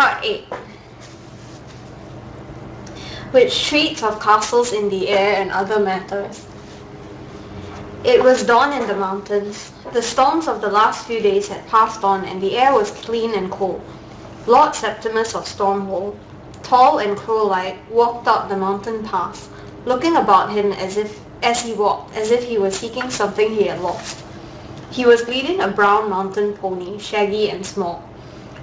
Part 8, which treats of castles in the air and other matters. It was dawn in the mountains. The storms of the last few days had passed on, and the air was clean and cold. Lord Septimus of Stormhold, tall and crow-like, walked up the mountain pass, looking about him as he walked, as if he was seeking something he had lost. He was leading a brown mountain pony, shaggy and small.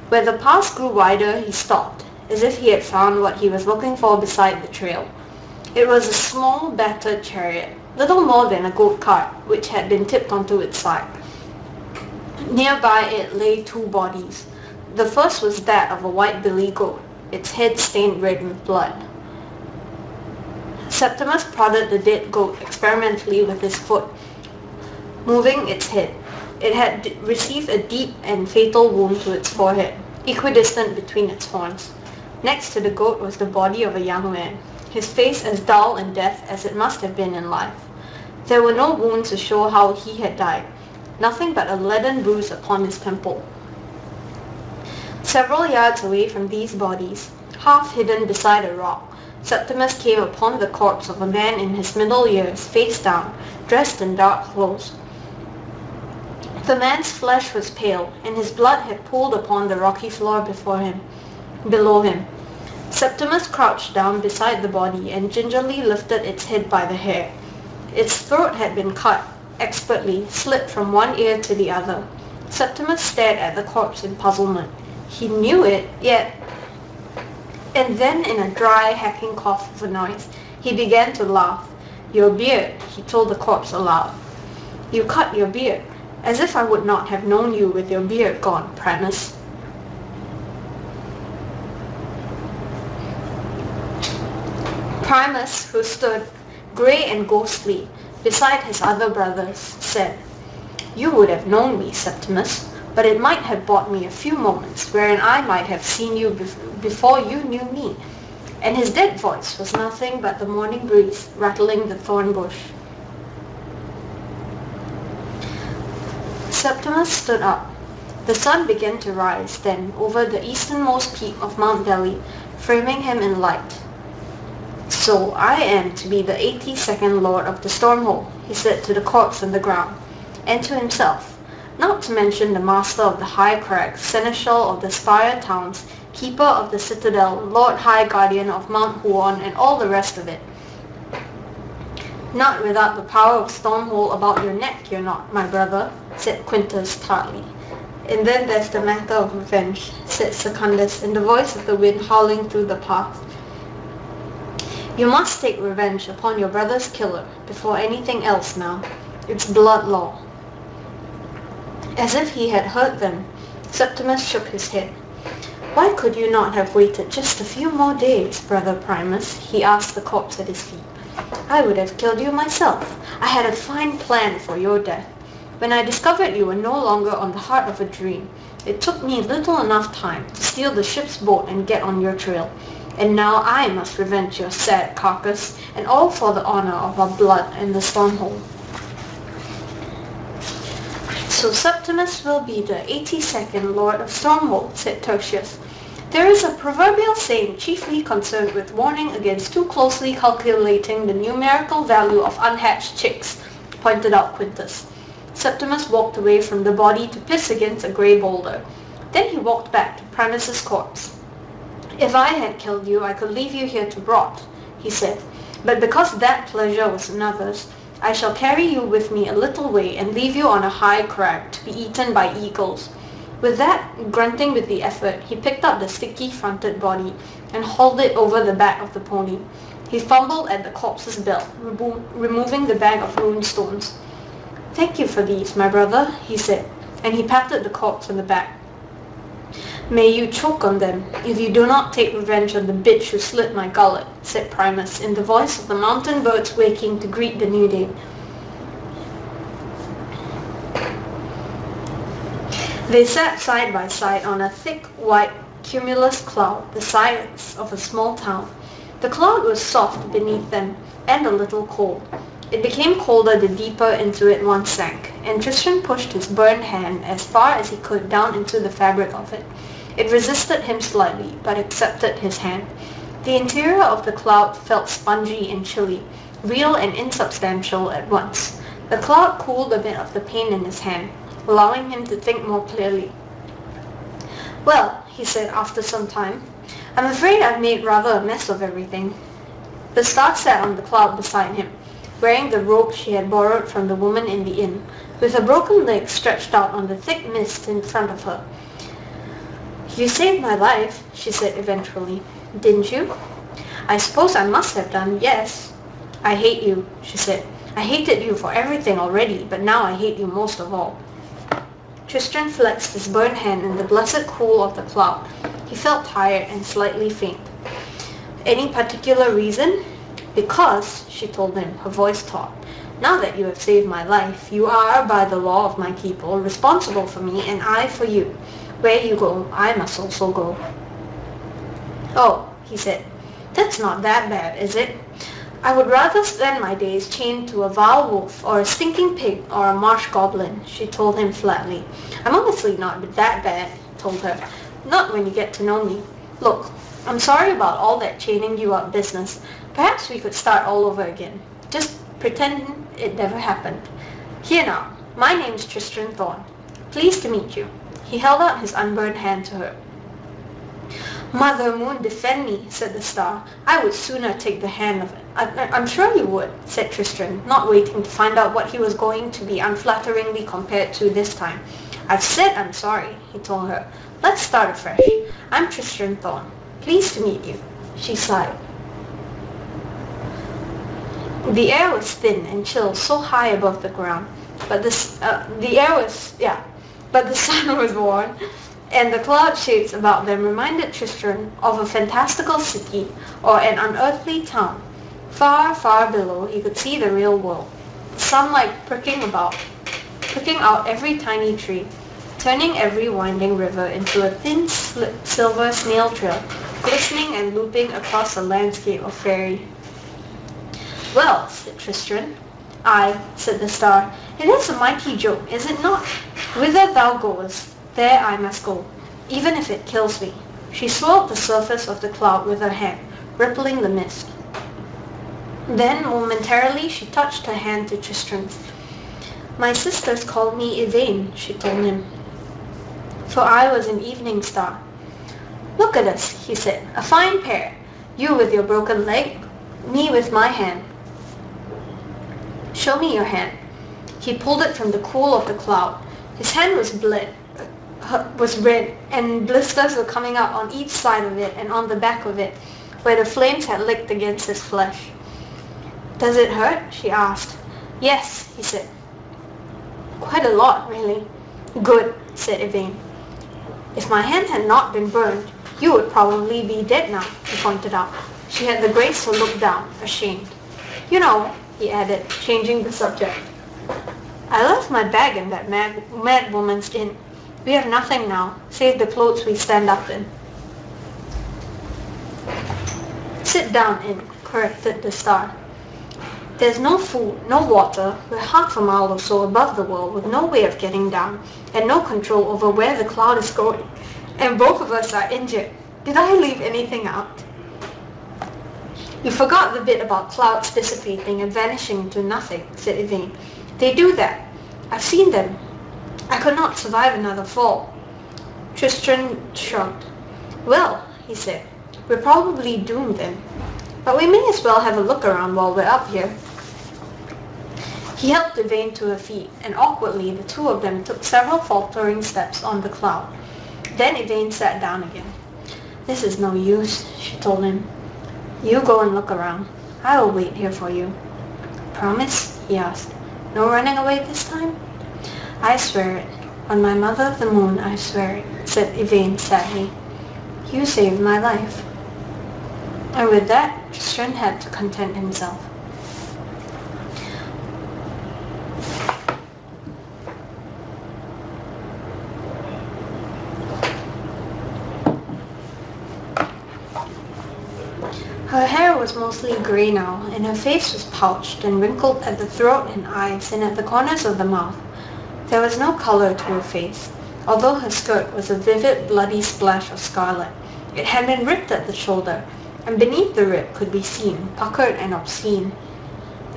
Where the pass grew wider, he stopped, as if he had found what he was looking for beside the trail. It was a small, battered chariot, little more than a goat cart, which had been tipped onto its side. Nearby it lay two bodies. The first was that of a white billy goat, its head stained red with blood. Septimus prodded the dead goat experimentally with his foot, moving its head. It had received a deep and fatal wound to its forehead, equidistant between its horns. Next to the goat was the body of a young man, his face as dull and death as it must have been in life. There were no wounds to show how he had died, nothing but a leaden bruise upon his temple. Several yards away from these bodies, half hidden beside a rock, Septimus came upon the corpse of a man in his middle years, face down, dressed in dark clothes. The man's flesh was pale, and his blood had pooled upon the rocky floor below him. Septimus crouched down beside the body and gingerly lifted its head by the hair. Its throat had been cut, expertly, slit from one ear to the other. Septimus stared at the corpse in puzzlement. He knew it, yet... And then, in a dry, hacking cough of a noise, he began to laugh. "Your beard," he told the corpse aloud. "You cut your beard. As if I would not have known you with your beard gone, Primus." Primus, who stood, grey and ghostly, beside his other brothers, said, "You would have known me, Septimus, but it might have bought me a few moments wherein I might have seen you before you knew me." And his dead voice was nothing but the morning breeze rattling the thorn bush. Septimus stood up. The sun began to rise then over the easternmost peak of Mount Delhi, framing him in light. "So I am to be the 82nd Lord of the Stormhold," he said to the corpse on the ground, and to himself, not to mention the Master of the High Crags, Seneschal of the Spire Towns, Keeper of the Citadel, Lord High Guardian of Mount Huon, and all the rest of it. "Not without the power of Stormhold about your neck, you're not, my brother," said Quintus tartly. "And then there's the matter of revenge," said Secundus, in the voice of the wind howling through the path. "You must take revenge upon your brother's killer before anything else now. It's blood law." As if he had heard them, Septimus shook his head. "Why could you not have waited just a few more days, Brother Primus?" he asked the corpse at his feet. "I would have killed you myself. I had a fine plan for your death. When I discovered you were no longer on the heart of a dream, it took me little enough time to steal the ship's boat and get on your trail. And now I must revenge your sad carcass, and all for the honor of our blood and the Stormhold." "So Septimus will be the 82nd Lord of Stormhold," said Tertius. "There is a proverbial saying chiefly concerned with warning against too closely calculating the numerical value of unhatched chicks," pointed out Quintus. Septimus walked away from the body to piss against a grey boulder. Then he walked back to Primus's corpse. "If I had killed you, I could leave you here to rot," he said. "But because that pleasure was another's, I shall carry you with me a little way and leave you on a high crag to be eaten by eagles." With that, grunting with the effort, he picked up the sticky-fronted body and hauled it over the back of the pony. He fumbled at the corpse's belt, removing the bag of runestones. "Thank you for these, my brother," he said, and he patted the corpse on the back. "May you choke on them, if you do not take revenge on the bitch who slit my gullet," said Primus, in the voice of the mountain birds waking to greet the new day. They sat side by side on a thick, white, cumulus cloud, the size of a small town. The cloud was soft beneath them, and a little cold. It became colder the deeper into it one sank, and Tristram pushed his burned hand as far as he could down into the fabric of it. It resisted him slightly, but accepted his hand. The interior of the cloud felt spongy and chilly, real and insubstantial at once. The cloud cooled a bit of the pain in his hand, allowing him to think more clearly. "Well," he said after some time, "I'm afraid I've made rather a mess of everything." The star sat on the cloud beside him, wearing the robe she had borrowed from the woman in the inn, with her broken leg stretched out on the thick mist in front of her. "You saved my life," she said eventually. "Didn't you?" "I suppose I must have done, yes." "I hate you," she said. "I hated you for everything already, but now I hate you most of all." Tristram flexed his burnt hand in the blessed cool of the cloud. He felt tired and slightly faint. "Any particular reason?" "Because," she told him, her voice taut, "now that you have saved my life, you are, by the law of my people, responsible for me and I for you. Where you go, I must also go." "Oh," he said, "that's not that bad, is it? I would rather spend my days chained to a vile wolf or a stinking pig or a marsh goblin," she told him flatly. "I'm honestly not that bad," he told her. "Not when you get to know me. Look, I'm sorry about all that chaining you up business. Perhaps we could start all over again. Just pretend it never happened. Here now, my name's Tristram Thorn. Pleased to meet you." He held out his unburned hand to her. "Mother Moon, defend me," said the star. "I would sooner take the hand of it." I'm sure you would," said Tristram, not waiting to find out what he was going to be unflatteringly compared to this time. "I've said I'm sorry," he told her. "Let's start afresh. I'm Tristram Thorn. Pleased to meet you." She sighed. The air was thin and chill, so high above the ground, but the sun was warm, and the cloud shades about them reminded Tristram of a fantastical city or an unearthly town. Far, far below, he could see the real world, the sunlight pricking out every tiny tree, turning every winding river into a thin silver snail trail, glistening and looping across a landscape of fairy. "Well," said Tristram. "Aye," said the star, "it is a mighty joke, is it not? Whither thou goest, there I must go, even if it kills me." She swirled the surface of the cloud with her hand, rippling the mist. Then, momentarily, she touched her hand to Tristram's. "My sisters called me Yvain," she told him, "for I was an evening star." "Look at us," he said, "a fine pair. You with your broken leg, me with my hand." "Show me your hand." He pulled it from the cool of the cloud. His hand was red, and blisters were coming out on each side of it and on the back of it, where the flames had licked against his flesh. "Does it hurt?" she asked. "Yes," he said. "Quite a lot, really." "Good," said Yvain. "If my hand had not been burned, you would probably be dead now," he pointed out. She had the grace to look down, ashamed. "You know," he added, changing the subject, "I left my bag in that mad woman's inn. We have nothing now, save the clothes we stand up in." "Sit down in," corrected the star. "There's no food, no water. We're half a mile or so above the world with no way of getting down, and no control over where the cloud is going. And both of us are injured. Did I leave anything out?" "You forgot the bit about clouds dissipating and vanishing into nothing," said Yvain. "They do that. I've seen them. I could not survive another fall." Tristram shrugged. "Well," he said, "we're probably doomed then. But we may as well have a look around while we're up here." He helped Yvain to her feet, and awkwardly the two of them took several faltering steps on the cloud. Then Yvain sat down again. "This is no use," she told him. "You go and look around. I will wait here for you." "Promise?" he asked. "No running away this time?" "I swear it. On my mother, the moon, I swear it," said Yvain sadly. "You saved my life." And with that, Tristram had to content himself. Her hair was mostly grey now, and her face was pouched and wrinkled at the throat and eyes and at the corners of the mouth. There was no colour to her face, although her skirt was a vivid, bloody splash of scarlet. It had been ripped at the shoulder, and beneath the rip could be seen, puckered and obscene,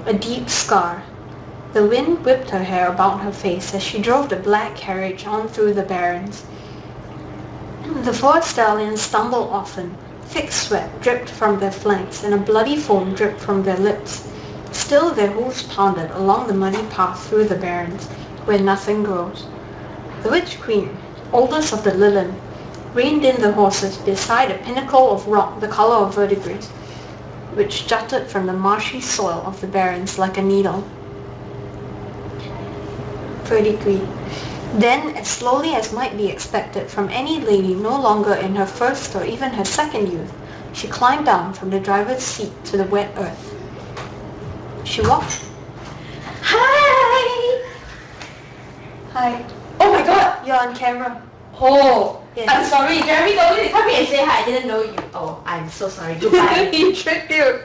a deep scar. The wind whipped her hair about her face as she drove the black carriage on through the barrens. The 4 stallions stumbled often. Thick sweat dripped from their flanks, and a bloody foam dripped from their lips. Still their hoofs pounded along the muddy path through the barrens, where nothing grows. The witch queen, oldest of the Lilin, reined in the horses beside a pinnacle of rock the color of verdigris, which jutted from the marshy soil of the barrens like a needle. Verdigris. Then, as slowly as might be expected from any lady no longer in her first or even her second youth, she climbed down from the driver's seat to the wet earth. She walked. Hi! Hi. Oh my god! You're on camera. Oh, Yes. I'm sorry. Jeremy told me to come here and say hi. I didn't know you. Oh, I'm so sorry. Goodbye. He tricked you.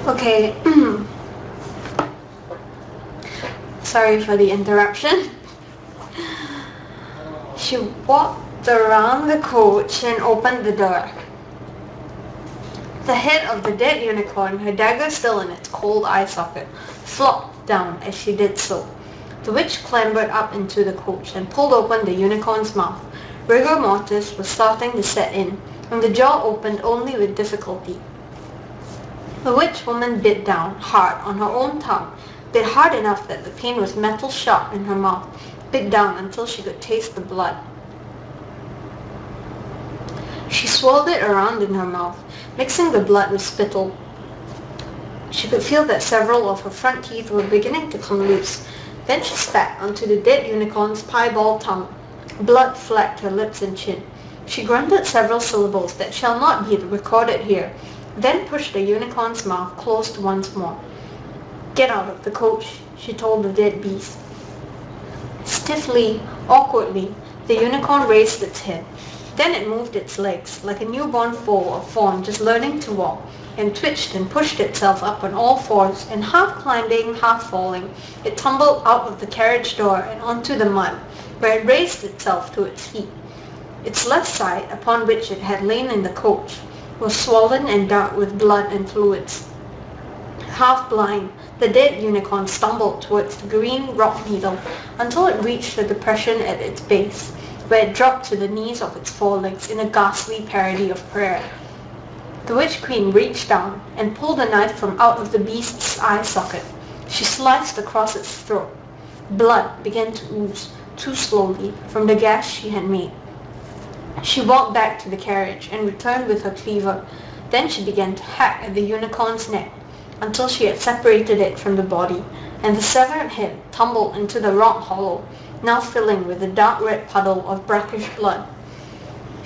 Okay. Sorry for the interruption. She walked around the coach and opened the door. The head of the dead unicorn, her dagger still in its cold eye socket, flopped down as she did so. The witch clambered up into the coach and pulled open the unicorn's mouth. Rigor mortis was starting to set in, and the jaw opened only with difficulty. The witch woman bit down hard on her own tongue, bit hard enough that the pain was metal sharp in her mouth, bit down until she could taste the blood. She swirled it around in her mouth, mixing the blood with spittle. She could feel that several of her front teeth were beginning to come loose. Then she spat onto the dead unicorn's piebald tongue. Blood flecked her lips and chin. She grunted several syllables that shall not be recorded here, then pushed the unicorn's mouth closed once more. "Get out of the coach," she told the dead beast. Stiffly, awkwardly, the unicorn raised its head. Then it moved its legs, like a newborn foal or fawn just learning to walk, and twitched and pushed itself up on all fours, and half climbing, half falling, it tumbled out of the carriage door and onto the mud, where it raised itself to its feet. Its left side, upon which it had lain in the coach, was swollen and dark with blood and fluids. Half blind, the dead unicorn stumbled towards the green rock needle until it reached the depression at its base, where it dropped to the knees of its forelegs in a ghastly parody of prayer. The witch queen reached down and pulled a knife from out of the beast's eye socket. She sliced across its throat. Blood began to ooze, too slowly, from the gash she had made. She walked back to the carriage and returned with her cleaver. Then she began to hack at the unicorn's neck until she had separated it from the body, and the severed head tumbled into the rock hollow, now filling with a dark red puddle of brackish blood.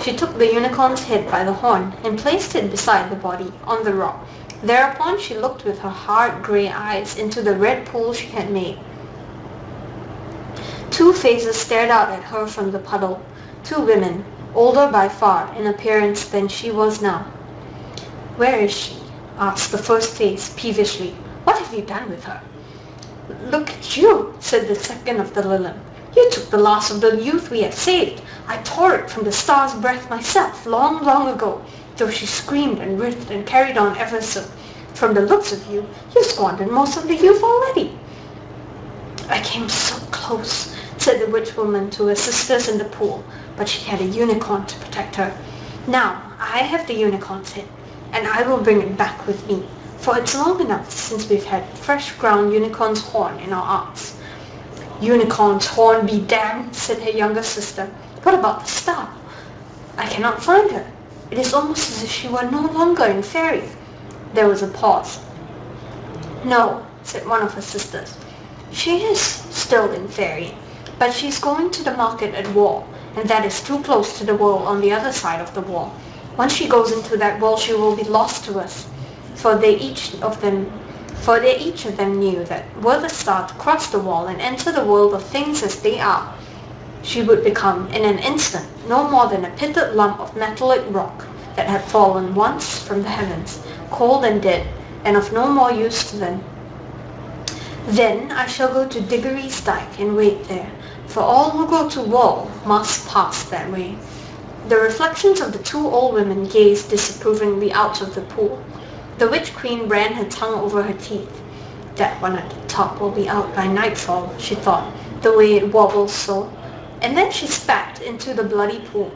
She took the unicorn's head by the horn and placed it beside the body on the rock. Thereupon she looked with her hard grey eyes into the red pool she had made. 2 faces stared out at her from the puddle. 2 women, older by far in appearance than she was now. "Where is she?" asked the first face peevishly. "What have you done with her?" "Look at you," said the second of the Lilin. "You took the last of the youth we had saved. I tore it from the star's breath myself long, long ago, though she screamed and writhed and carried on ever so. From the looks of you, you squandered most of the youth already." "I came so close," said the witch woman to her sisters in the pool, "but she had a unicorn to protect her. Now I have the unicorn's head, and I will bring it back with me, for it's long enough since we've had fresh ground unicorn's horn in our arms." "Unicorn's horn be damned," said her younger sister. "What about the star?" "I cannot find her. It is almost as if she were no longer in fairy." There was a pause. "No," said one of her sisters. "She is still in fairy, but she's going to the market at Wall, and that is too close to the world on the other side of the wall. Once she goes into that world, she will be lost to us, for they each of them knew that were the star to cross the wall and enter the world of things as they are, she would become, in an instant, no more than a pitted lump of metallic rock that had fallen once from the heavens, cold and dead, and of no more use to them. Then I shall go to Diggory's Dyke and wait there, for all who go to war must pass that way. The reflections of the two old women gazed disapprovingly out of the pool. The witch queen ran her tongue over her teeth. That one at the top will be out by nightfall, she thought, the way it wobbles so. And then she spat into the bloody pool.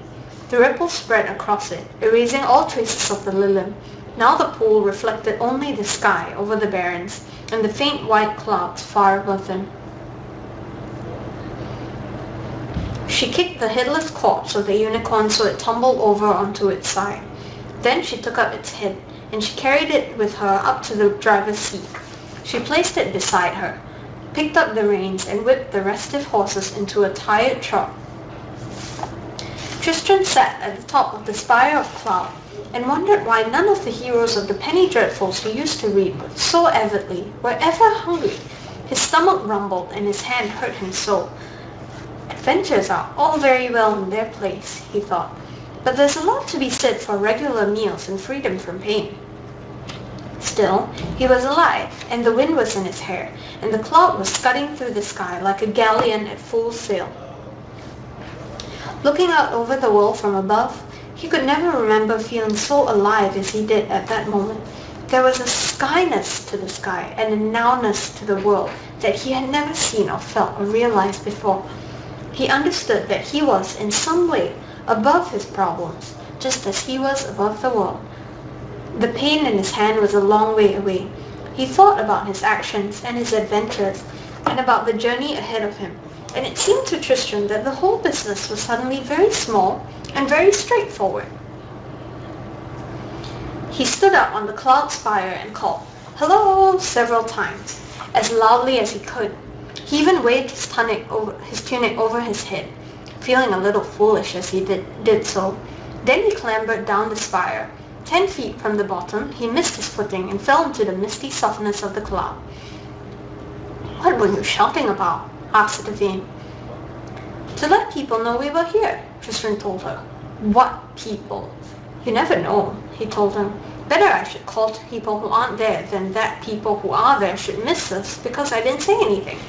The ripples spread across it, erasing all traces of the lily. Now the pool reflected only the sky over the barrens and the faint white clouds far above them. She kicked the headless corpse of the unicorn so it tumbled over onto its side. Then she took up its head, and she carried it with her up to the driver's seat. She placed it beside her, picked up the reins, and whipped the restive horses into a tired trot. Tristram sat at the top of the spire of cloud, and wondered why none of the heroes of the penny dreadfuls he used to read so avidly were ever hungry. His stomach rumbled, and his hand hurt him so. Adventures are all very well in their place, he thought, but there's a lot to be said for regular meals and freedom from pain. Still, he was alive, and the wind was in his hair, and the cloud was scudding through the sky like a galleon at full sail. Looking out over the world from above, he could never remember feeling so alive as he did at that moment. There was a skyness to the sky and a nowness to the world that he had never seen or felt or realized before. He understood that he was, in some way, above his problems, just as he was above the world. The pain in his hand was a long way away. He thought about his actions and his adventures, and about the journey ahead of him, and it seemed to Tristram that the whole business was suddenly very small and very straightforward. He stood up on the cloud spire and called, "Hello!" several times, as loudly as he could. He even waved his tunic over his head, feeling a little foolish as he did so. Then he clambered down the spire. 10 feet from the bottom, he missed his footing and fell into the misty softness of the cloud. "What were you shouting about?" asked Yvain. "To let people know we were here," Tristram told her. "What people?" "You never know," he told him. "Better I should call to people who aren't there than that people who are there should miss us because I didn't say anything."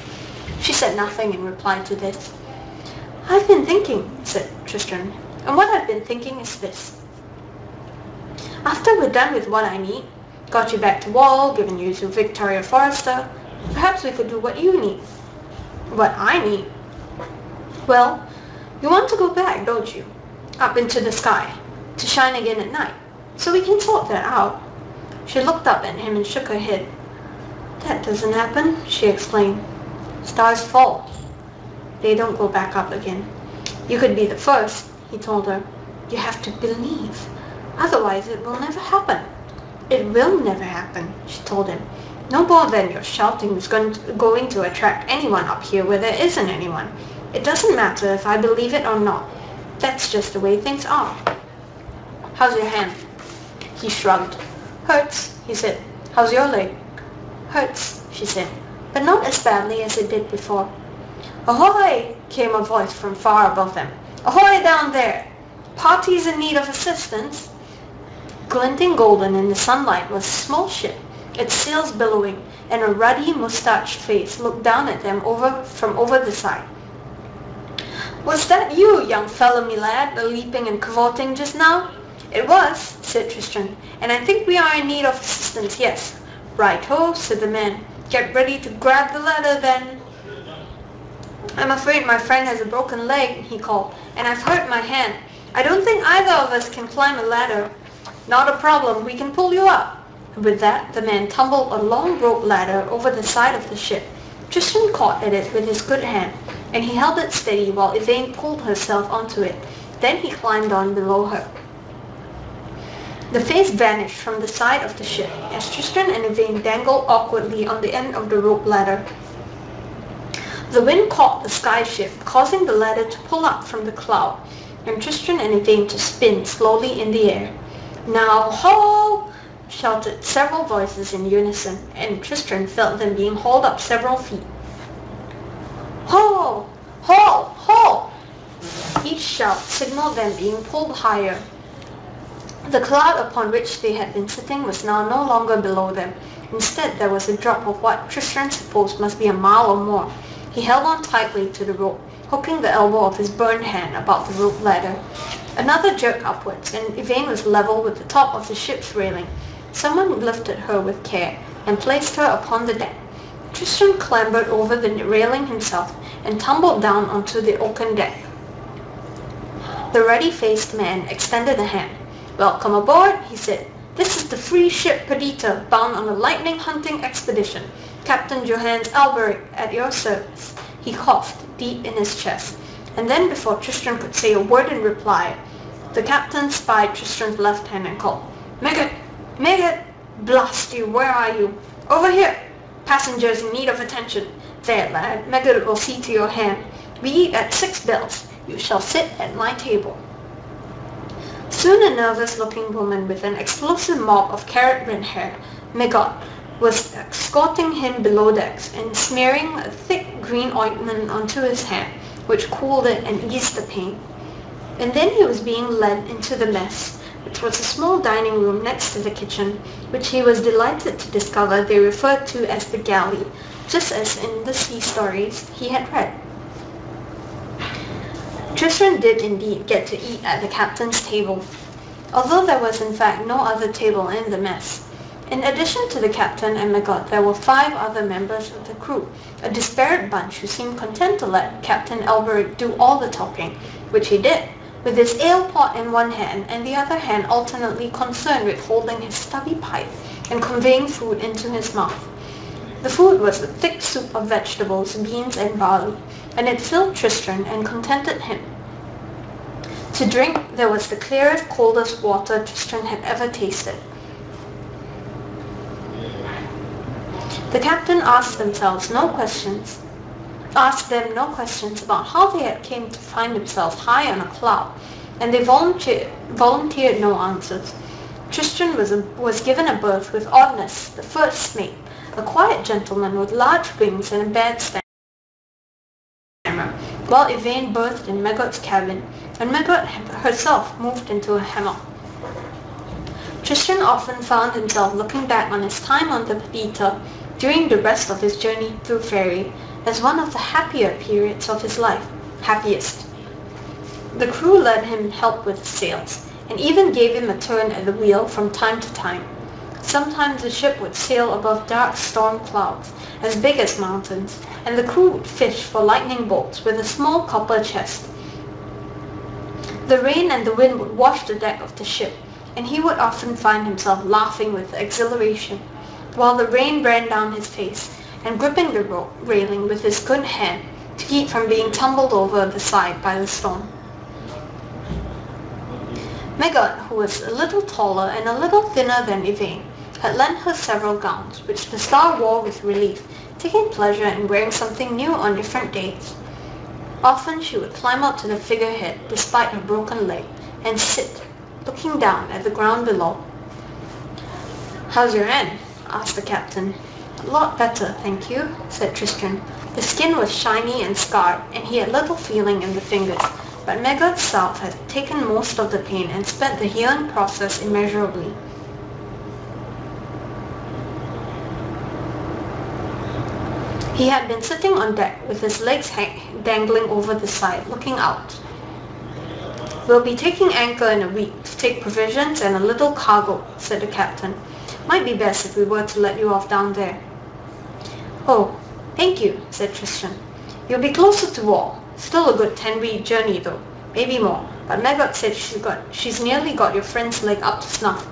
She said nothing in reply to this. "I've been thinking," said Tristram, "and what I've been thinking is this. After we're done with what I need, got you back to Wall, given you to Victoria Forrester, perhaps we could do what you need." "What I need?" "Well, you want to go back, don't you? Up into the sky, to shine again at night, so we can sort that out." She looked up at him and shook her head. "That doesn't happen," she explained. "Stars fall. They don't go back up again. You could be the first," he told her. "You have to believe. Otherwise it will never happen." "It will never happen," she told him. "No more than your shouting is going to attract anyone up here where there isn't anyone. It doesn't matter if I believe it or not. That's just the way things are. How's your hand?" He shrugged. "Hurts," he said. "How's your leg?" "Hurts," she said, "but not as badly as it did before." "Ahoy!" came a voice from far above them. "Ahoy down there! Parties in need of assistance?" Glinting golden in the sunlight was a small ship, its sails billowing, and a ruddy moustached face looked down at them from over the side. "Was that you, young fellow me lad, leaping and cavorting just now?" "It was," said Tristram, "and I think we are in need of assistance, yes." "Right-ho," said the man. "Get ready to grab the ladder then." "I'm afraid my friend has a broken leg," he called, "and I've hurt my hand. I don't think either of us can climb a ladder." "Not a problem, we can pull you up." And with that, the man tumbled a long rope ladder over the side of the ship. Tristram caught at it with his good hand, and he held it steady while Yvain pulled herself onto it. Then he climbed on below her. The face vanished from the side of the ship as Tristram and Yvain dangled awkwardly on the end of the rope ladder. The wind caught the sky ship, causing the ladder to pull up from the cloud, and Tristram and Yvain to spin slowly in the air. "Now haul!" shouted several voices in unison, and Tristram felt them being hauled up several feet. "Haul! Haul! Haul!" Each shout signaled them being pulled higher. The cloud upon which they had been sitting was now no longer below them. Instead, there was a drop of what Tristram supposed must be a mile or more. He held on tightly to the rope, hooking the elbow of his burned hand about the rope ladder. Another jerk upwards, and Yvain was level with the top of the ship's railing. Someone lifted her with care, and placed her upon the deck. Tristram clambered over the railing himself, and tumbled down onto the oaken deck. The ruddy-faced man extended a hand. "Welcome aboard," he said. "This is the free ship Perdita, bound on a lightning hunting expedition. Captain Johannes Alberic at your service." He coughed deep in his chest, and then before Tristram could say a word in reply, the captain spied Tristram's left hand and called, "Meggot! Meggot! Blast you, where are you? Over here! Passengers in need of attention. There, lad, Meggot will see to your hand. We eat at 6 bells. You shall sit at my table." Soon a nervous-looking woman with an explosive mop of carrot-red hair, Meggot, was escorting him below decks and smearing a thick green ointment onto his hand, which cooled it and eased the pain. And then he was being led into the mess, which was a small dining room next to the kitchen, which he was delighted to discover they referred to as the galley, just as in the sea stories he had read. Tristram did indeed get to eat at the captain's table, although there was in fact no other table in the mess. In addition to the captain and Meggot, there were 5 other members of the crew, a disparate bunch who seemed content to let Captain Alberic do all the talking, which he did, with his ale pot in one hand and the other hand alternately concerned with holding his stubby pipe and conveying food into his mouth. The food was a thick soup of vegetables, beans and barley, and it filled Tristram and contented him. To drink, there was the clearest, coldest water Tristram had ever tasted. The captain asked them no questions about how they had came to find themselves high on a cloud, and they volunteered no answers. Tristram was given a berth with Oddness, the first mate, a quiet gentleman with large wings and a bad stammer, while Yvain berthed in Meggot's cabin, and Meggot herself moved into a hammock. Tristram often found himself looking back on his time on the Perdita during the rest of his journey through Faerie as one of the happier periods of his life, happiest. The crew let him help with the sails, and even gave him a turn at the wheel from time to time. Sometimes the ship would sail above dark storm clouds, as big as mountains, and the crew would fish for lightning bolts with a small copper chest. The rain and the wind would wash the deck of the ship, and he would often find himself laughing with exhilaration, while the rain ran down his face, and gripping the railing with his good hand to keep from being tumbled over the side by the storm. Meggot, who was a little taller and a little thinner than Yvain, had lent her several gowns, which the star wore with relief, taking pleasure in wearing something new on different days. Often she would climb up to the figurehead despite her broken leg, and sit, looking down at the ground below. "How's your hand?" asked the captain. "A lot better, thank you," said Tristram. The skin was shiny and scarred, and he had little feeling in the fingers, but Meggot's salve had taken most of the pain and sped the healing process immeasurably. He had been sitting on deck with his legs dangling over the side, looking out. "We'll be taking anchor in a week to take provisions and a little cargo," said the captain. "Might be best if we were to let you off down there." "Oh, thank you," said Tristram. "You'll be closer to wall. Still a good 10-week journey though, maybe more, but Meggot said she's nearly got your friend's leg up to snuff.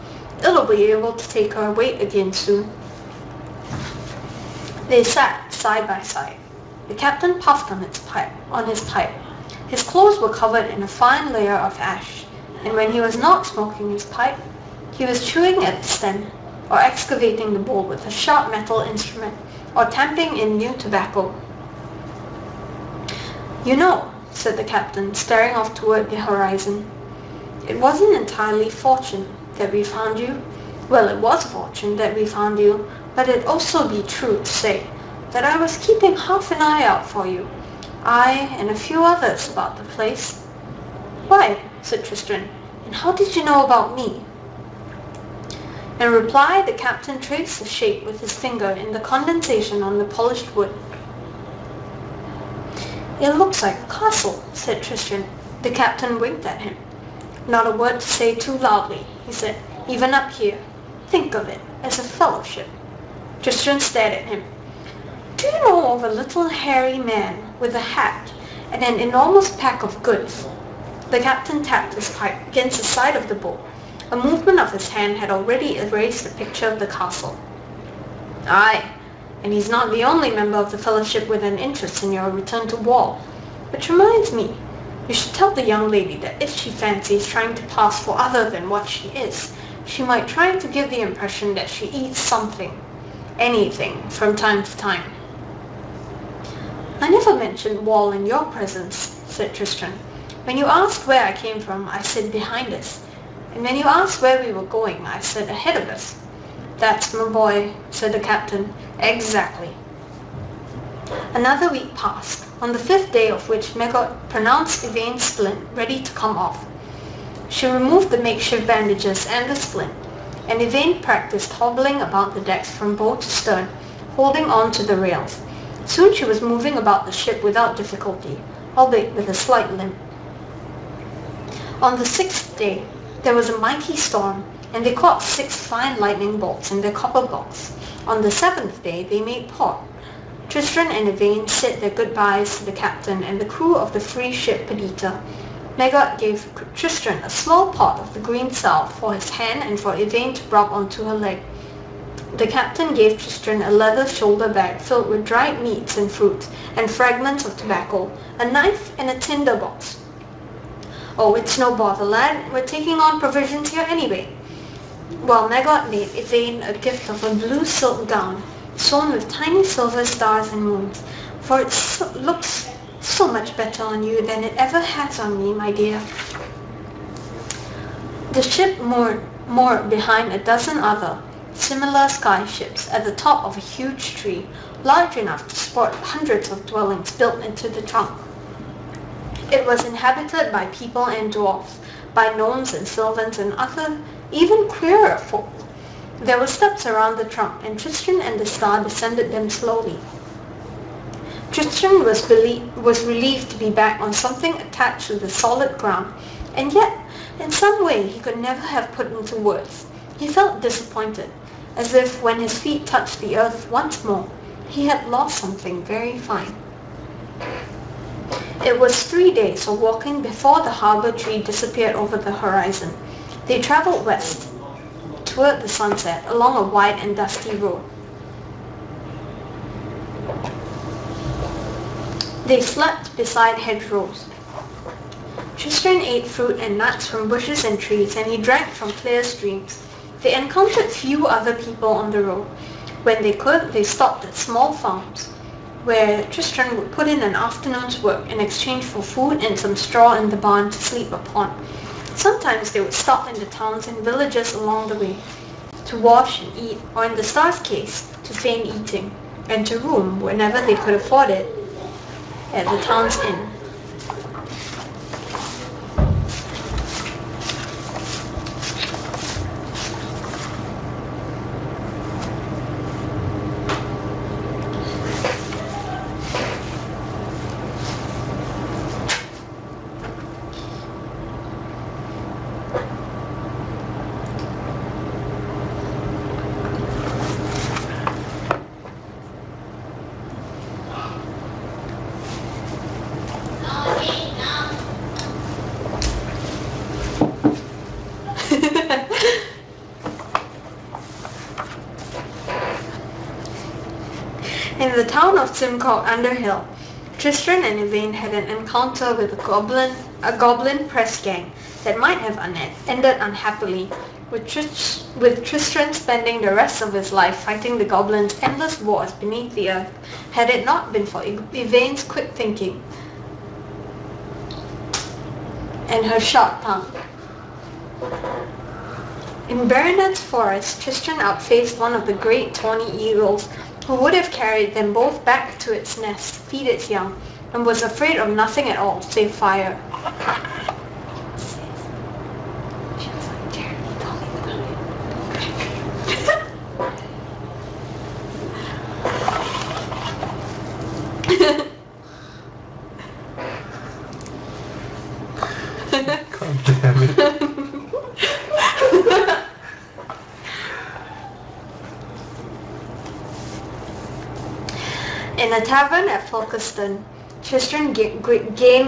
It'll be able to take her weight again soon." They sat side by side. The captain puffed on his pipe. His clothes were covered in a fine layer of ash, and when he was not smoking his pipe, he was chewing at the stem, or excavating the bowl with a sharp metal instrument, or tamping in new tobacco. "You know," said the captain, staring off toward the horizon, "it wasn't entirely fortune. that we found you? Well, it was a fortune that we found you, but it'd also be true to say that I was keeping half an eye out for you. I and a few others about the place." "Why?" said Tristan, "and how did you know about me?" In reply, the captain traced a shape with his finger in the condensation on the polished wood. "It looks like a castle," said Tristan. The captain winked at him. "Not a word to say too loudly," he said. "Even up here. Think of it as a fellowship." Tristan stared at him. "Do you know of a little hairy man with a hat and an enormous pack of goods?" The captain tapped his pipe against the side of the boat. A movement of his hand had already erased the picture of the castle. "Aye, and he's not the only member of the fellowship with an interest in your return to Wall. Which reminds me, you should tell the young lady that if she fancies trying to pass for other than what she is, she might try to give the impression that she eats something, anything, from time to time." "I never mentioned Wall in your presence," said Tristan. "When you asked where I came from, I said behind us. And when you asked where we were going, I said ahead of us." "That's my boy," said the captain. "Exactly." Another week passed, on the 5th day of which Megot pronounced Yvain's splint ready to come off. She removed the makeshift bandages and the splint, and Yvain practiced hobbling about the decks from bow to stern, holding on to the rails. Soon she was moving about the ship without difficulty, albeit with a slight limp. On the 6th day, there was a mighty storm, and they caught 6 fine lightning bolts in their copper box. On the 7th day, they made port. Tristan and Yvain said their goodbyes to the captain and the crew of the free ship Perdita. Megot gave Tristan a small pot of the green salve for his hand and for Yvain to rub onto her leg. The captain gave Tristan a leather shoulder bag filled with dried meats and fruits and fragments of tobacco, a knife and a tinder box. "Oh, it's no bother, lad. We're taking on provisions here anyway." While Megot made Yvain a gift of a blue silk gown, sewn with tiny silver stars and moons, "for it looks so much better on you than it ever has on me, my dear." The ship moored behind a dozen other similar sky ships at the top of a huge tree, large enough to support hundreds of dwellings built into the trunk. It was inhabited by people and dwarfs, by gnomes and sylvans and other, even queerer folk. There were steps around the trunk, and Tristan and the star descended them slowly. Tristan was relieved to be back on something attached to the solid ground, and yet, in some way he could never have put into words. He felt disappointed, as if when his feet touched the earth once more, he had lost something very fine. It was 3 days of walking before the harbour tree disappeared over the horizon. They travelled west, toward the sunset, along a wide and dusty road. They slept beside hedgerows. Tristan ate fruit and nuts from bushes and trees, and he drank from clear streams. They encountered few other people on the road. When they could, they stopped at small farms, where Tristan would put in an afternoon's work in exchange for food and some straw in the barn to sleep upon. Sometimes they would stop in the towns and villages along the way, to wash and eat, or in the star's case, to feign eating, and to room, whenever they could afford it, at the town's inn. In the town of Simcoe Underhill, Tristan and Yvain had an encounter with a goblin press gang that might have ended unhappily, with Tristan spending the rest of his life fighting the goblins' endless wars beneath the earth, had it not been for Yvain's quick thinking and her sharp tongue. In Baronet's forest, Tristan outfaced one of the great tawny eagles, who would have carried them both back to its nest to feed its young, and was afraid of nothing at all save fire. God damn it. In a tavern at Folkestone, Tristan gained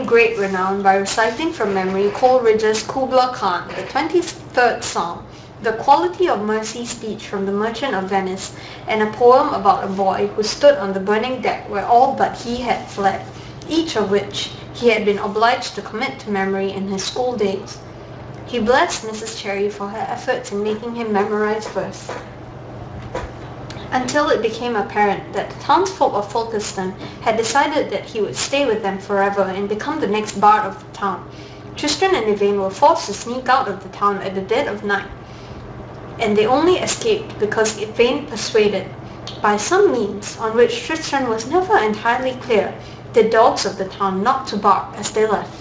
great renown by reciting from memory Coleridge's Kubla Khan, the 23rd Psalm, the Quality of Mercy speech from the Merchant of Venice, and a poem about a boy who stood on the burning deck where all but he had fled, each of which he had been obliged to commit to memory in his school days. He blessed Mrs. Cherry for her efforts in making him memorize verse, until it became apparent that the townsfolk of Folkestone had decided that he would stay with them forever and become the next bard of the town. Tristan and Yvain were forced to sneak out of the town at the dead of night, and they only escaped because Yvain persuaded, by some means on which Tristan was never entirely clear, the dogs of the town not to bark as they left.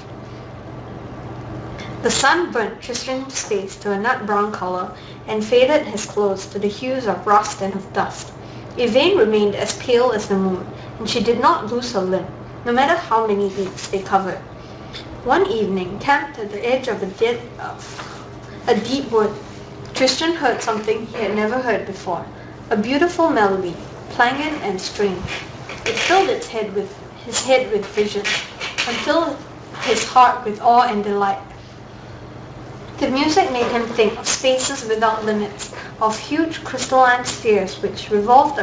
The sun burnt Tristan's face to a nut-brown color and faded his clothes to the hues of rust and of dust. Yvain remained as pale as the moon, and she did not lose her limp, no matter how many leagues they covered. One evening, camped at the edge of a deep wood, Tristan heard something he had never heard before, a beautiful melody, plangent and strange. It filled his head with vision, and filled his heart with awe and delight. The music made him think of spaces without limits, of huge crystalline spheres which revolved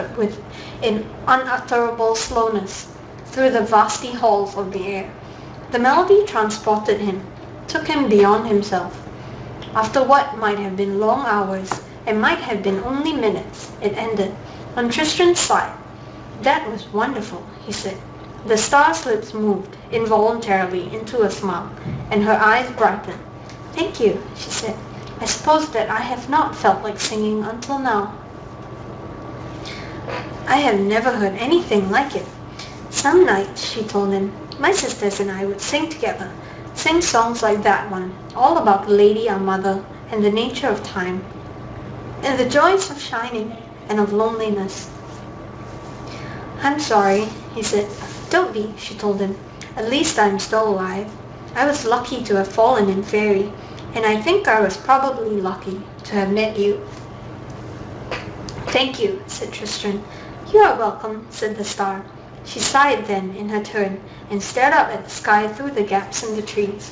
in unutterable slowness through the vasty halls of the air. The melody transported him, took him beyond himself. After what might have been long hours, and might have been only minutes, it ended. On Tristan's side, "That was wonderful," he said. The star's lips moved, involuntarily, into a smile, and her eyes brightened. "Thank you," she said. "I suppose that I have not felt like singing until now." "I have never heard anything like it. Some nights," she told him, "my sisters and I would sing together, sing songs like that one, all about the lady our mother, and the nature of time, and the joys of shining, and of loneliness." "I'm sorry," he said. "Don't be," she told him. "At least I'm still alive. I was lucky to have fallen in Fairy, and I think I was probably lucky to have met you." "Thank you," said Tristan. "You are welcome," said the star. She sighed then, in her turn, and stared up at the sky through the gaps in the trees.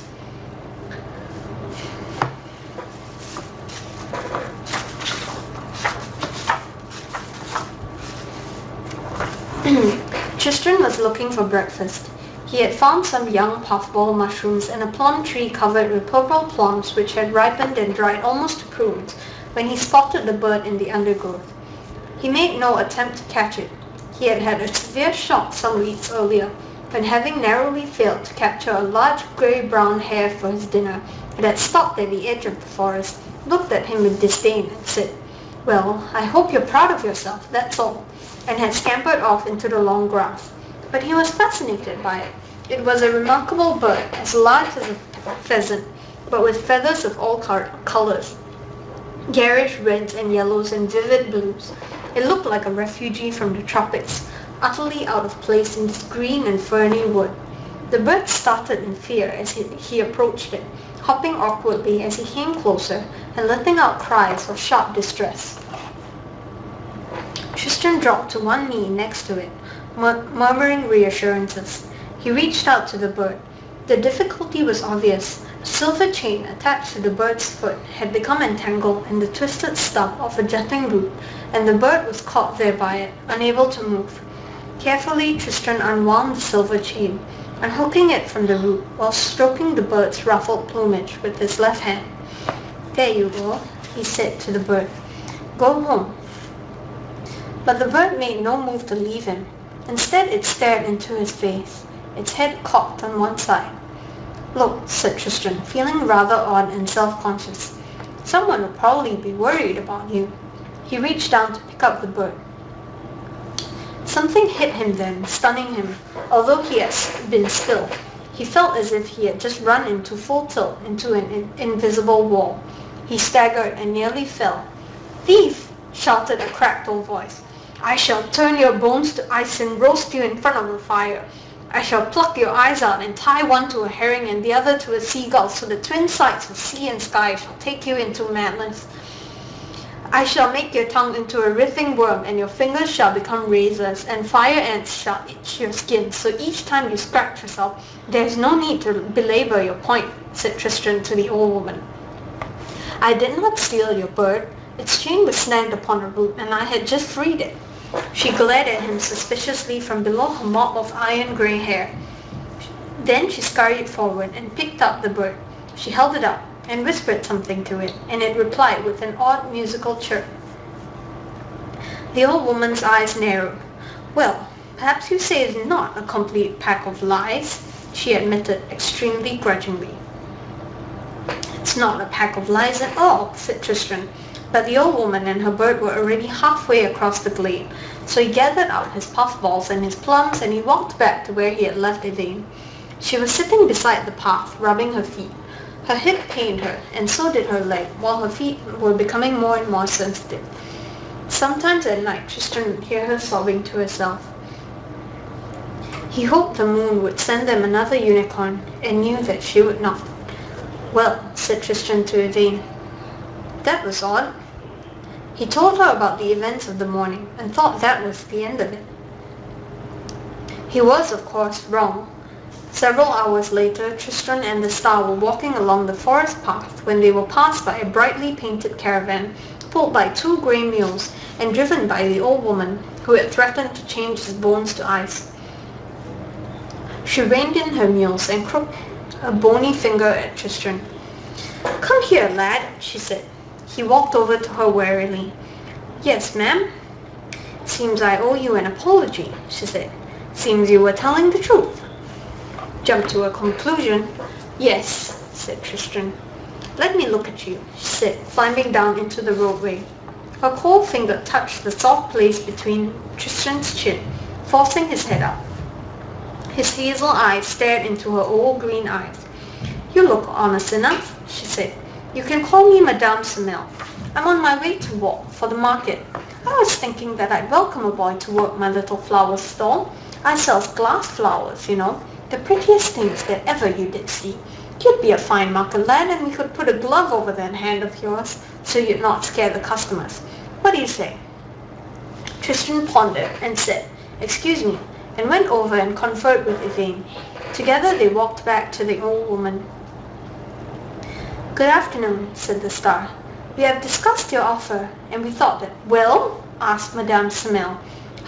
Tristan was looking for breakfast. He had found some young puffball mushrooms and a plum tree covered with purple plums which had ripened and dried almost to prunes when he spotted the bird in the undergrowth. He made no attempt to catch it. He had had a severe shock some weeks earlier, when having narrowly failed to capture a large grey-brown hare for his dinner, it had stopped at the edge of the forest, looked at him with disdain, and said, "Well, I hope you're proud of yourself, that's all," and had scampered off into the long grass. But he was fascinated by it. It was a remarkable bird, as large as a pheasant, but with feathers of all colours, garish reds and yellows and vivid blues. It looked like a refugee from the tropics, utterly out of place in this green and ferny wood. The bird started in fear as he approached it, hopping awkwardly as he came closer and letting out cries of sharp distress. Tristan dropped to one knee next to it, murmuring reassurances. He reached out to the bird. The difficulty was obvious. A silver chain attached to the bird's foot had become entangled in the twisted stump of a jutting root, and the bird was caught there by it, unable to move. Carefully, Tristan unwound the silver chain, unhooking it from the root while stroking the bird's ruffled plumage with his left hand. "There you go," he said to the bird. "Go home." But the bird made no move to leave him. Instead, it stared into his face, its head cocked on one side. "Look," said Tristan, feeling rather odd and self-conscious. Someone will probably be worried about you. He reached down to pick up the bird. Something hit him then, stunning him. Although he had been still, he felt as if he had just run into full tilt into an invisible wall. He staggered and nearly fell. "Thief!" shouted a cracked old voice. "I shall turn your bones to ice and roast you in front of the fire. I shall pluck your eyes out and tie one to a herring and the other to a seagull, so the twin sides of sea and sky shall take you into madness. I shall make your tongue into a writhing worm, and your fingers shall become razors, and fire ants shall itch your skin, so each time you scratch yourself, there is no need to belabor your point," said Tristram to the old woman. "I did not steal your bird. Its chain was snagged upon a root, and I had just freed it." She glared at him suspiciously from below her mop of iron-grey hair. Then she scurried forward and picked up the bird. She held it up and whispered something to it, and it replied with an odd musical chirp. The old woman's eyes narrowed. "Well, perhaps you say it's not a complete pack of lies," she admitted extremely grudgingly. "It's not a pack of lies at all," said Tristram. But the old woman and her bird were already halfway across the glade, so he gathered out his puffballs and his plums and he walked back to where he had left Yvain. She was sitting beside the path, rubbing her feet. Her hip pained her, and so did her leg, while her feet were becoming more and more sensitive. Sometimes at night Tristram would hear her sobbing to herself. He hoped the moon would send them another unicorn, and knew that she would not. "Well," said Tristram to Yvain, "that was odd." He told her about the events of the morning, and thought that was the end of it. He was, of course, wrong. Several hours later, Tristram and the star were walking along the forest path when they were passed by a brightly painted caravan, pulled by 2 grey mules, and driven by the old woman, who had threatened to change his bones to ice. She reined in her mules and crooked a bony finger at Tristram. "Come here, lad," she said. He walked over to her warily. "Yes, ma'am." "Seems I owe you an apology," she said. "Seems you were telling the truth." "Jumped to a conclusion." "Yes," said Tristram. "Let me look at you," she said, climbing down into the roadway. Her cold finger touched the soft place between Tristram's chin, forcing his head up. His hazel eyes stared into her old green eyes. "You look honest enough," she said. "You can call me Madame Semel. I'm on my way to walk for the market. I was thinking that I'd welcome a boy to work my little flower stall. I sells glass flowers, you know, the prettiest things that ever you did see. You'd be a fine market lad, and we could put a glove over that hand of yours, so you'd not scare the customers. What do you say?" Tristram pondered and said, "Excuse me," and went over and conferred with Yvain. Together they walked back to the old woman. "Good afternoon," said the star. "We have discussed your offer, and we thought that—" "Well?" asked Madame Semel,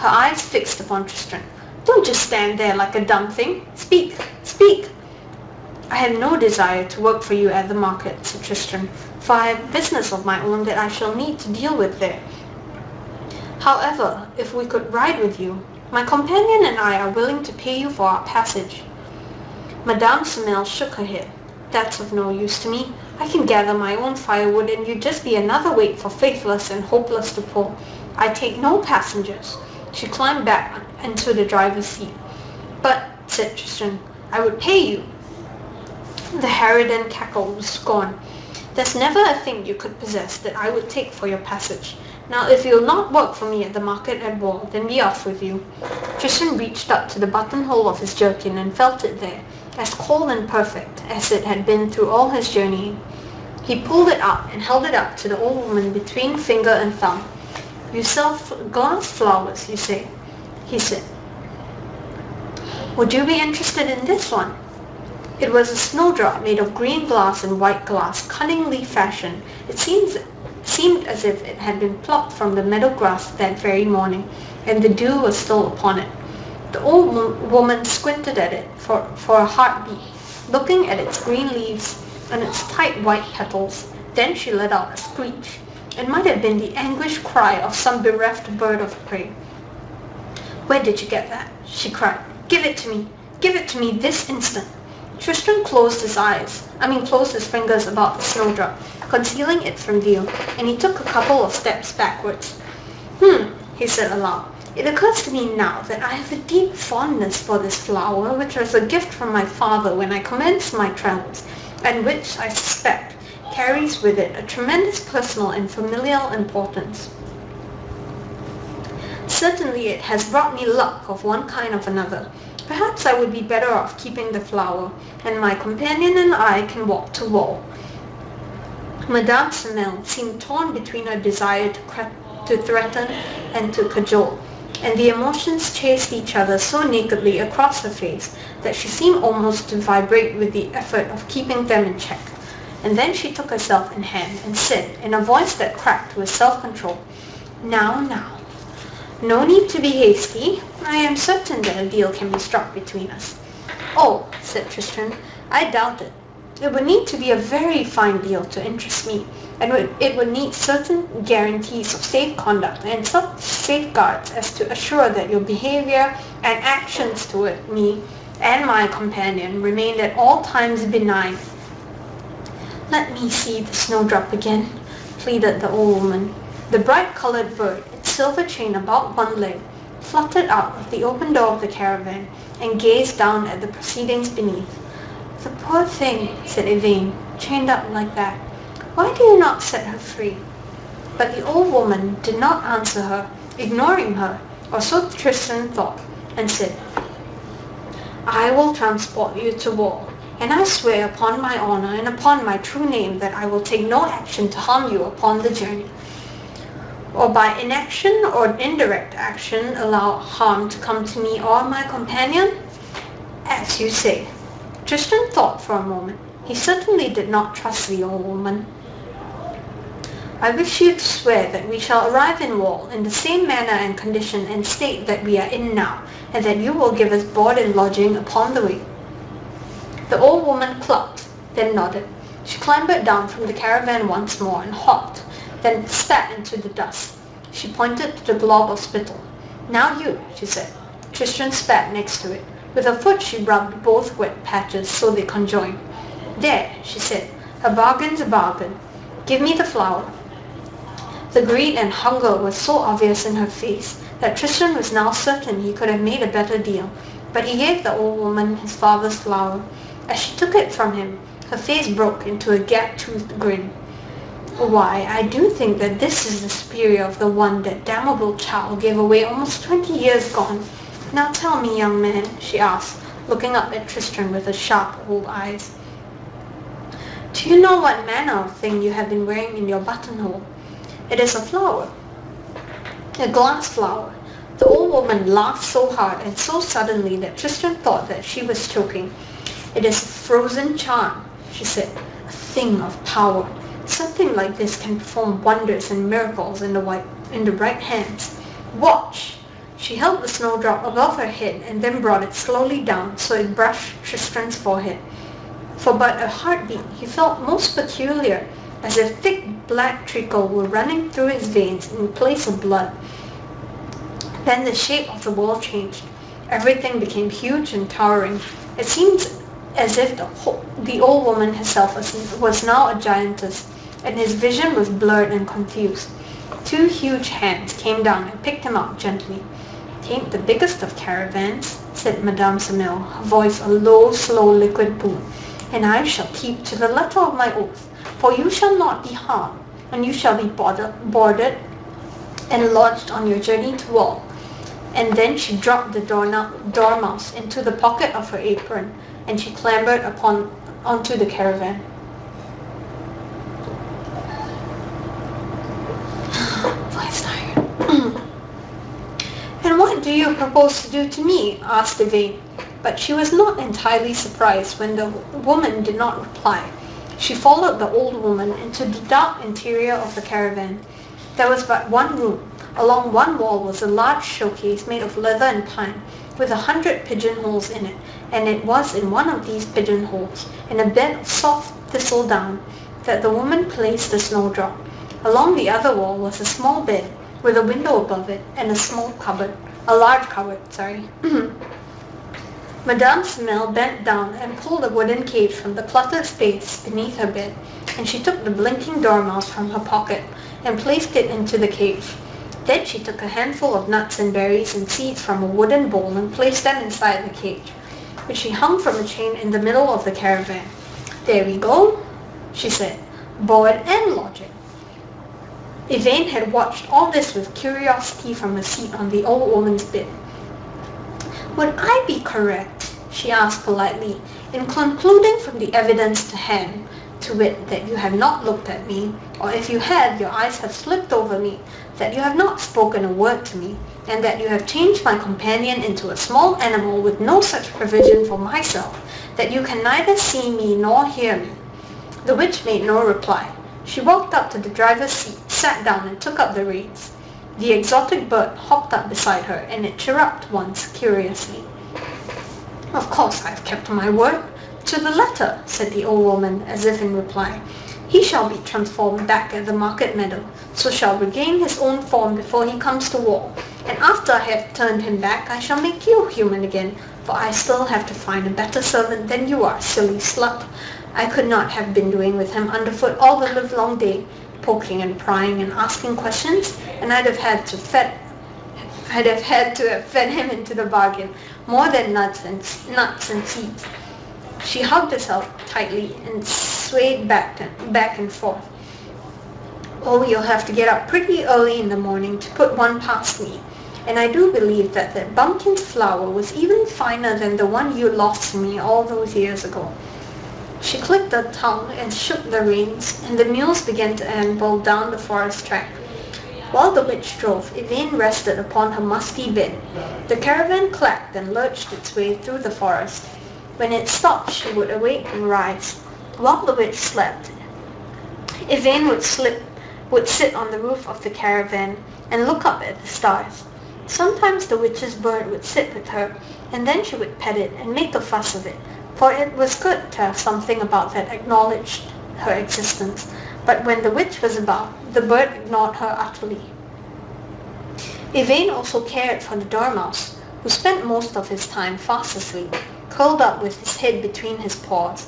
her eyes fixed upon Tristram. "Don't just stand there like a dumb thing. Speak! Speak!" "I had no desire to work for you at the market," said Tristram, "for I have business of my own that I shall need to deal with there. However, if we could ride with you, my companion and I are willing to pay you for our passage." Madame Semel shook her head. "That's of no use to me. I can gather my own firewood, and you'd just be another weight for faithless and hopeless to pull. I take no passengers." She climbed back into the driver's seat. "But," said Tristram, "I would pay you." The harridan cackled with scorn. "There's never a thing you could possess that I would take for your passage. Now if you'll not work for me at the market at Wall, then be off with you." Tristram reached up to the buttonhole of his jerkin and felt it there, as cold and perfect as it had been through all his journeying. He pulled it out and held it up to the old woman between finger and thumb. "You sell glass flowers, you say?" he said. "Would you be interested in this one?" It was a snowdrop made of green glass and white glass, cunningly fashioned. It seemed as if it had been plucked from the meadow grass that very morning, and the dew was still upon it. The old woman squinted at it for a heartbeat, looking at its green leaves and its tight white petals. Then she let out a screech. It might have been the anguished cry of some bereft bird of prey. "Where did you get that?" she cried. "Give it to me! Give it to me this instant!" Tristram closed his fingers about the snowdrop. concealing it from view, and he took a couple of steps backwards. He said aloud. It occurs to me now that I have a deep fondness for this flower, which was a gift from my father when I commenced my travels, and which, I suspect, carries with it a tremendous personal and familial importance. Certainly it has brought me luck of one kind or another. Perhaps I would be better off keeping the flower, and my companion and I can walk to wall. Madame Semel seemed torn between her desire to threaten and to cajole, and the emotions chased each other so nakedly across her face that she seemed almost to vibrate with the effort of keeping them in check. And then she took herself in hand and said, in a voice that cracked with self-control, "Now, no need to be hasty. I am certain that a deal can be struck between us." "Oh," said Tristan, "I doubt it. It would need to be a very fine deal to interest me, and it would need certain guarantees of safe conduct and such safeguards as to assure that your behavior and actions toward me and my companion remained at all times benign." "Let me see the snowdrop again," pleaded the old woman. The bright-colored bird, its silver chain about one leg, fluttered out of the open door of the caravan and gazed down at the proceedings beneath. "The poor thing," said Yvain, "chained up like that. Why do you not set her free?" But the old woman did not answer her, ignoring her, or so Tristan thought, and said, "I will transport you to Wall, and I swear upon my honor and upon my true name that I will take no action to harm you upon the journey, or by inaction or indirect action allow harm to come to me or my companion? As you say." Tristan thought for a moment. He certainly did not trust the old woman. "I wish you to swear that we shall arrive in Wall in the same manner and condition and state that we are in now, and that you will give us board and lodging upon the way." The old woman clucked, then nodded. She clambered down from the caravan once more and hopped, then spat into the dust. She pointed to the glob of spittle. "Now you," she said. Tristan spat next to it. With her foot she rubbed both wet patches so they conjoined. "There," she said, "a bargain's a bargain. Give me the flower." The greed and hunger was so obvious in her face that Tristan was now certain he could have made a better deal, but he gave the old woman his father's flower. As she took it from him, her face broke into a gap-toothed grin. "Why, I do think that this is the superior of the one that damnable child gave away almost 20 years gone. Now tell me, young man," she asked, looking up at Tristan with her sharp old eyes, "do you know what manner of thing you have been wearing in your buttonhole? It is a flower. A glass flower." The old woman laughed so hard and so suddenly that Tristan thought that she was choking. "It is a frozen charm," she said, "a thing of power. Something like this can perform wonders and miracles in the right hands. Watch!" She held the snowdrop above her head and then brought it slowly down so it brushed Tristan's forehead. For but a heartbeat he felt most peculiar, as if thick black trickle were running through his veins in place of blood. Then the shape of the world changed. Everything became huge and towering. It seemed as if the old woman herself was now a giantess, and his vision was blurred and confused. Two huge hands came down and picked him up gently. "'Tain't the biggest of caravans," said Madame Semel, her voice a low, slow, liquid boom, "and I shall keep to the letter of my oath, for you shall not be harmed, and you shall be boarded and lodged on your journey to Wall." And then she dropped the dormouse into the pocket of her apron, and she clambered onto the caravan. Voice tired. "And what do you propose to do to me?" asked Yvain. But she was not entirely surprised when the woman did not reply. She followed the old woman into the dark interior of the caravan. There was but one room. Along one wall was a large showcase made of leather and pine, with 100 pigeonholes in it, and it was in one of these pigeonholes, in a bed of soft thistledown, that the woman placed the snowdrop. Along the other wall was a small bed, with a window above it, and a large cupboard. Madame Semel bent down and pulled a wooden cage from the cluttered space beneath her bed. and she took the blinking dormouse from her pocket and placed it into the cage. Then she took a handful of nuts and berries and seeds from a wooden bowl and placed them inside the cage, which she hung from a chain in the middle of the caravan. "There we go," she said, "board and logic." Yvain had watched all this with curiosity from her seat on the old woman's bed. "Would I be correct," she asked politely, "in concluding from the evidence to hand, to wit, that you have not looked at me, or if you had, your eyes have slipped over me, that you have not spoken a word to me, and that you have changed my companion into a small animal with no such provision for myself, that you can neither see me nor hear me?" The witch made no reply. She walked up to the driver's seat, sat down and took up the reins. The exotic bird hopped up beside her, and it chirruped once curiously. "Of course I've kept my word. To the letter," said the old woman, as if in reply. "He shall be transformed back at the market meadow, so shall regain his own form before he comes to war. And after I have turned him back, I shall make you human again, for I still have to find a better servant than you are, silly slut. I could not have been doing with him underfoot all the livelong day, poking and prying and asking questions, and I'd have had to have fed him into the bargain, more than nuts and seeds." She hugged herself tightly and swayed back and forth. "Oh, you'll have to get up pretty early in the morning to put one past me. And I do believe that bumpkin's flower was even finer than the one you lost to me all those years ago." She clicked her tongue and shook the reins, and the mules began to amble down the forest track. While the witch drove, Yvain rested upon her musty bed. The caravan clacked and lurched its way through the forest. When it stopped, she would awake and rise. While the witch slept, Yvain would sit on the roof of the caravan and look up at the stars. Sometimes the witch's bird would sit with her, and then she would pet it and make a fuss of it, for it was good to have something about that acknowledged her existence. But when the witch was about, the bird ignored her utterly. Yvain also cared for the dormouse, who spent most of his time fast asleep, curled up with his head between his paws.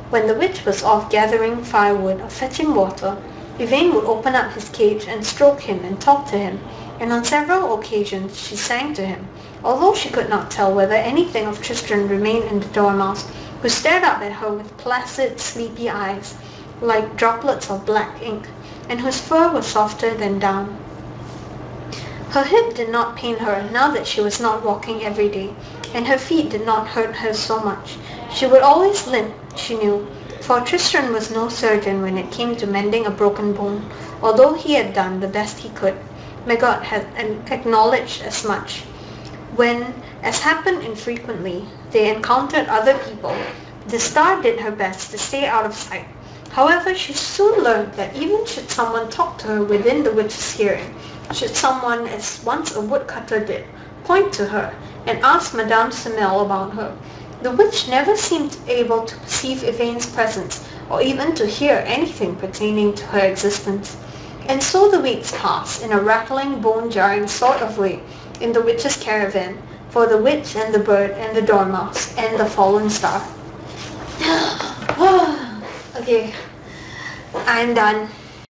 When the witch was off gathering firewood or fetching water, Yvain would open up his cage and stroke him and talk to him, and on several occasions she sang to him, although she could not tell whether anything of Tristan remained in the dormouse, who stared up at her with placid, sleepy eyes, like droplets of black ink, and whose fur was softer than down. Her hip did not pain her now that she was not walking every day, and her feet did not hurt her so much. She would always limp, she knew, for Tristan was no surgeon when it came to mending a broken bone, although he had done the best he could. Maggot had acknowledged as much. When, as happened infrequently, they encountered other people, the star did her best to stay out of sight. However, she soon learned that even should someone talk to her within the witch's hearing, should someone, as once a woodcutter did, point to her and ask Madame Semel about her, the witch never seemed able to perceive Yvain's presence or even to hear anything pertaining to her existence. And so the weeks passed in a rattling, bone-jarring sort of way in the witch's caravan, for the witch and the bird and the dormouse and the fallen star. Okay, I'm done.